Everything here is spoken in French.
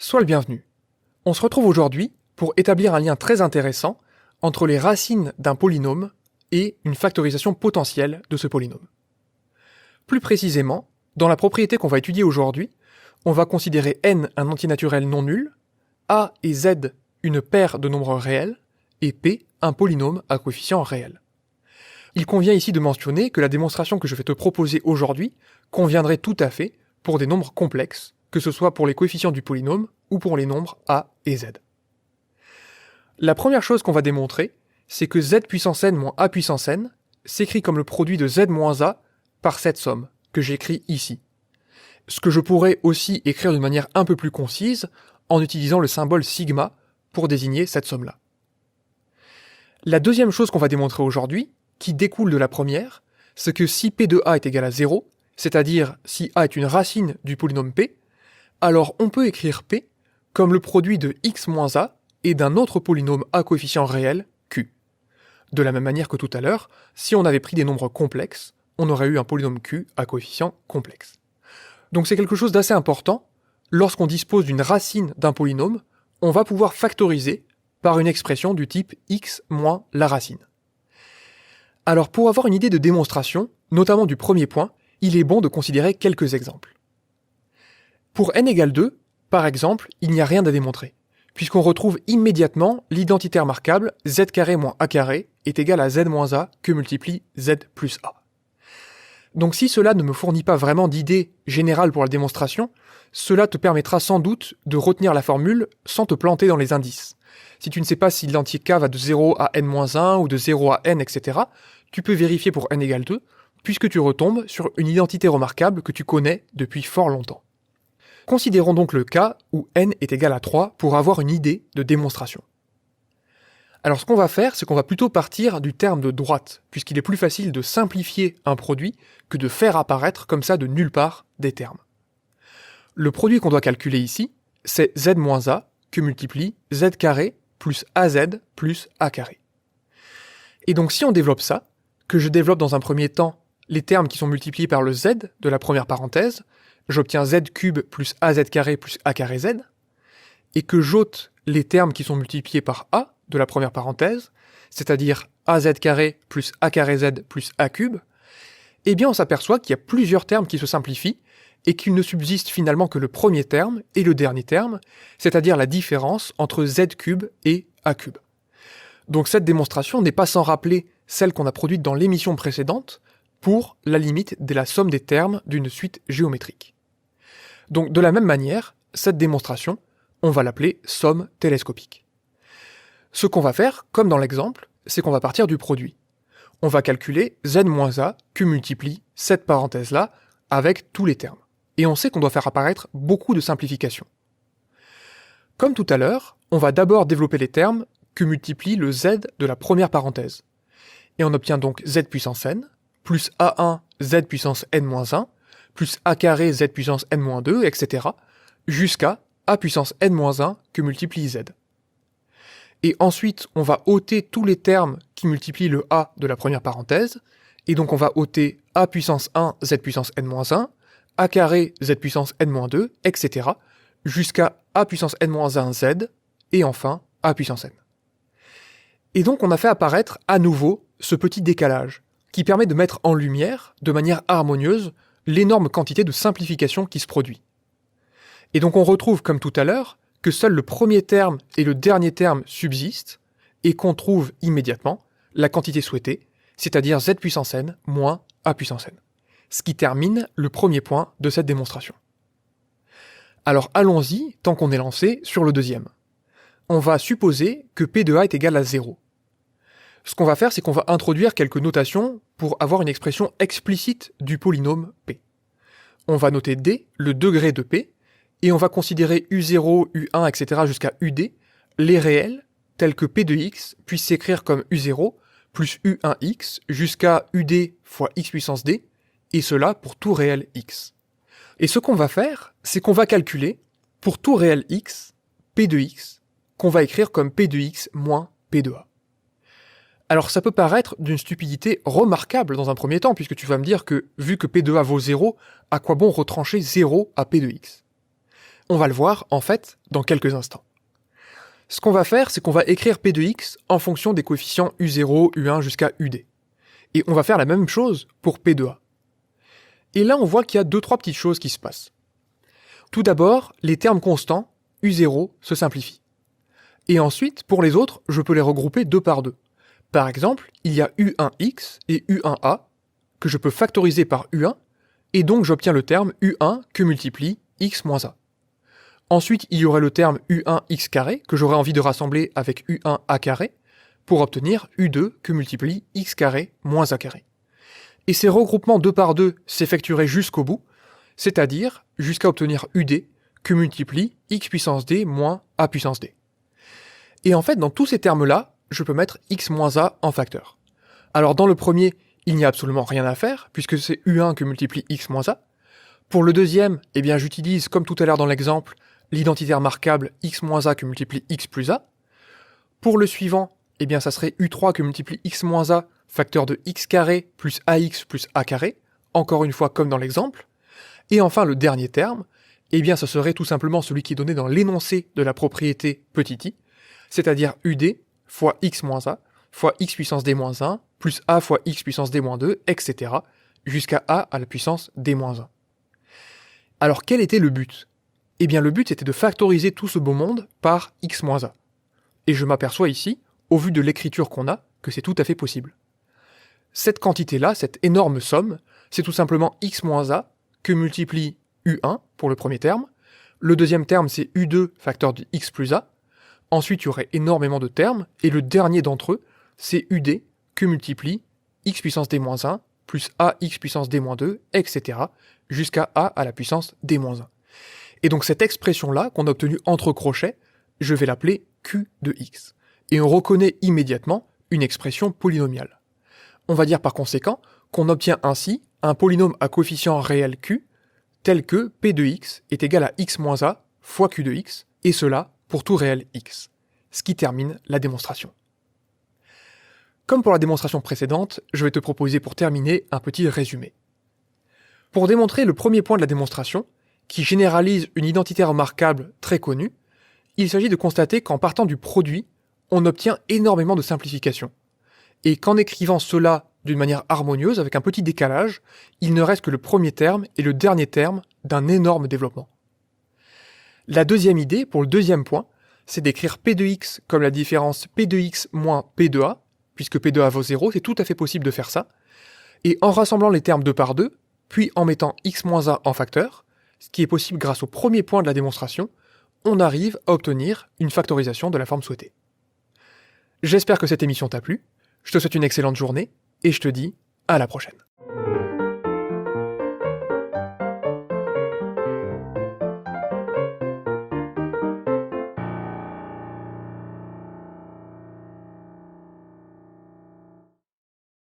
Sois le bienvenu. On se retrouve aujourd'hui pour établir un lien très intéressant entre les racines d'un polynôme et une factorisation potentielle de ce polynôme. Plus précisément, dans la propriété qu'on va étudier aujourd'hui, on va considérer n un antinaturel non nul, a et z une paire de nombres réels, et p un polynôme à coefficient réel. Il convient ici de mentionner que la démonstration que je vais te proposer aujourd'hui conviendrait tout à fait pour des nombres complexes, que ce soit pour les coefficients du polynôme ou pour les nombres a et z. La première chose qu'on va démontrer, c'est que z puissance n moins a puissance n s'écrit comme le produit de z moins a par cette somme, que j'écris ici. Ce que je pourrais aussi écrire d'une manière un peu plus concise en utilisant le symbole sigma pour désigner cette somme-là. La deuxième chose qu'on va démontrer aujourd'hui, qui découle de la première, c'est que si p de a est égal à 0, c'est-à-dire si a est une racine du polynôme p, alors on peut écrire p comme le produit de x moins a et d'un autre polynôme à coefficient réel, q. De la même manière que tout à l'heure, si on avait pris des nombres complexes, on aurait eu un polynôme q à coefficient complexe. Donc c'est quelque chose d'assez important. Lorsqu'on dispose d'une racine d'un polynôme, on va pouvoir factoriser par une expression du type x moins la racine. Alors pour avoir une idée de démonstration, notamment du premier point, il est bon de considérer quelques exemples. Pour n égale 2, par exemple, il n'y a rien à démontrer, puisqu'on retrouve immédiatement l'identité remarquable z carré moins a carré est égal à z moins a que multiplie z plus a. Donc si cela ne me fournit pas vraiment d'idée générale pour la démonstration, cela te permettra sans doute de retenir la formule sans te planter dans les indices. Si tu ne sais pas si l'identité k va de 0 à n-1 ou de 0 à n, etc., tu peux vérifier pour n égale 2, puisque tu retombes sur une identité remarquable que tu connais depuis fort longtemps. Considérons donc le cas où n est égal à 3 pour avoir une idée de démonstration. Alors ce qu'on va faire, c'est qu'on va plutôt partir du terme de droite, puisqu'il est plus facile de simplifier un produit que de faire apparaître comme ça de nulle part des termes. Le produit qu'on doit calculer ici, c'est z moins a que multiplie z carré plus az plus a carré. Et donc si on développe ça, que je développe dans un premier temps les termes qui sont multipliés par le z de la première parenthèse, j'obtiens z cube plus az carré plus a carré z, et que j'ôte les termes qui sont multipliés par a de la première parenthèse, c'est-à-dire az carré plus a carré z plus a cube, eh bien on s'aperçoit qu'il y a plusieurs termes qui se simplifient et qu'il ne subsiste finalement que le premier terme et le dernier terme, c'est-à-dire la différence entre z cube et a cube. Donc cette démonstration n'est pas sans rappeler celle qu'on a produite dans l'émission précédente pour la limite de la somme des termes d'une suite géométrique. Donc de la même manière, cette démonstration, on va l'appeler somme télescopique. Ce qu'on va faire, comme dans l'exemple, c'est qu'on va partir du produit. On va calculer z moins a que multiplie cette parenthèse-là avec tous les termes. Et on sait qu'on doit faire apparaître beaucoup de simplifications. Comme tout à l'heure, on va d'abord développer les termes que multiplie le z de la première parenthèse. Et on obtient donc z puissance n, plus a1 z puissance n-1, plus a carré z puissance n-2, etc., jusqu'à a puissance n-1 que multiplie z. Et ensuite, on va ôter tous les termes qui multiplient le a de la première parenthèse, et donc on va ôter a puissance 1 z puissance n-1, a carré z puissance n-2, etc., jusqu'à a puissance n-1 z, et enfin a puissance n. Et donc on a fait apparaître à nouveau ce petit décalage, qui permet de mettre en lumière, de manière harmonieuse, l'énorme quantité de simplification qui se produit. Et donc on retrouve, comme tout à l'heure, que seul le premier terme et le dernier terme subsistent, et qu'on trouve immédiatement la quantité souhaitée, c'est-à-dire z puissance n moins a puissance n. Ce qui termine le premier point de cette démonstration. Alors allons-y, tant qu'on est lancé, sur le deuxième. On va supposer que p de a est égal à 0. Ce qu'on va faire, c'est qu'on va introduire quelques notations pour avoir une expression explicite du polynôme p. On va noter d, le degré de p, et on va considérer u0, u1, etc. jusqu'à ud, les réels, tels que p de x puissent s'écrire comme u0 plus u1x jusqu'à ud fois x puissance d, et cela pour tout réel x. Et ce qu'on va faire, c'est qu'on va calculer, pour tout réel x, p de x, qu'on va écrire comme p de x moins p de a. Alors ça peut paraître d'une stupidité remarquable dans un premier temps, puisque tu vas me dire que, vu que p de a vaut 0, à quoi bon retrancher 0 à p de x ? On va le voir, en fait, dans quelques instants. Ce qu'on va faire, c'est qu'on va écrire P de x en fonction des coefficients U0, U1 jusqu'à UD. Et on va faire la même chose pour P de A. Et là, on voit qu'il y a 2-3 petites choses qui se passent. Tout d'abord, les termes constants, U0, se simplifient. Et ensuite, pour les autres, je peux les regrouper 2 par 2. Par exemple, il y a U1x et U1a, que je peux factoriser par U1, et donc j'obtiens le terme U1 que multiplie x moins a. Ensuite, il y aurait le terme U1x carré, que j'aurais envie de rassembler avec U1a carré, pour obtenir U2 que multiplie x carré moins a carré. Et ces regroupements 2 par 2 s'effectueraient jusqu'au bout, c'est-à-dire jusqu'à obtenir UD que multiplie x puissance d moins a puissance d. Et en fait, dans tous ces termes-là, je peux mettre x moins a en facteur. Alors dans le premier, il n'y a absolument rien à faire, puisque c'est U1 que multiplie x moins a. Pour le deuxième, eh bien j'utilise, comme tout à l'heure dans l'exemple, l'identitaire marquable x moins a que multiplie x plus a. Pour le suivant, eh bien ça serait U3 que multiplie x moins a, facteur de x carré plus ax plus a carré, encore une fois comme dans l'exemple. Et enfin le dernier terme, eh bien ça serait tout simplement celui qui est donné dans l'énoncé de la propriété petit i, c'est-à-dire UD fois x moins a fois x puissance d moins 1 plus a fois x puissance d moins 2, etc. jusqu'à a à la puissance d moins 1. Alors quel était le but ? Eh bien le but était de factoriser tout ce beau monde par x moins a. Et je m'aperçois ici, au vu de l'écriture qu'on a, que c'est tout à fait possible. Cette quantité-là, cette énorme somme, c'est tout simplement x moins a que multiplie U1 pour le premier terme, le deuxième terme c'est U2 facteur de x plus a, ensuite il y aurait énormément de termes, et le dernier d'entre eux, c'est UD que multiplie x puissance d moins 1 plus ax puissance d moins 2, etc. jusqu'à a à la puissance d moins 1. Et donc cette expression-là, qu'on a obtenue entre crochets, je vais l'appeler Q de x. Et on reconnaît immédiatement une expression polynomiale. On va dire par conséquent qu'on obtient ainsi un polynôme à coefficient réel Q, tel que P de x est égal à x moins a fois Q de x, et cela pour tout réel x. Ce qui termine la démonstration. Comme pour la démonstration précédente, je vais te proposer pour terminer un petit résumé. Pour démontrer le premier point de la démonstration, qui généralise une identité remarquable très connue, il s'agit de constater qu'en partant du produit, on obtient énormément de simplifications, et qu'en écrivant cela d'une manière harmonieuse, avec un petit décalage, il ne reste que le premier terme et le dernier terme d'un énorme développement. La deuxième idée, pour le deuxième point, c'est d'écrire P de x comme la différence P de x moins P de a, puisque P de a vaut 0, c'est tout à fait possible de faire ça, et en rassemblant les termes 2 par 2, puis en mettant x moins a en facteur, ce qui est possible grâce au premier point de la démonstration, on arrive à obtenir une factorisation de la forme souhaitée. J'espère que cette émission t'a plu, je te souhaite une excellente journée, et je te dis à la prochaine.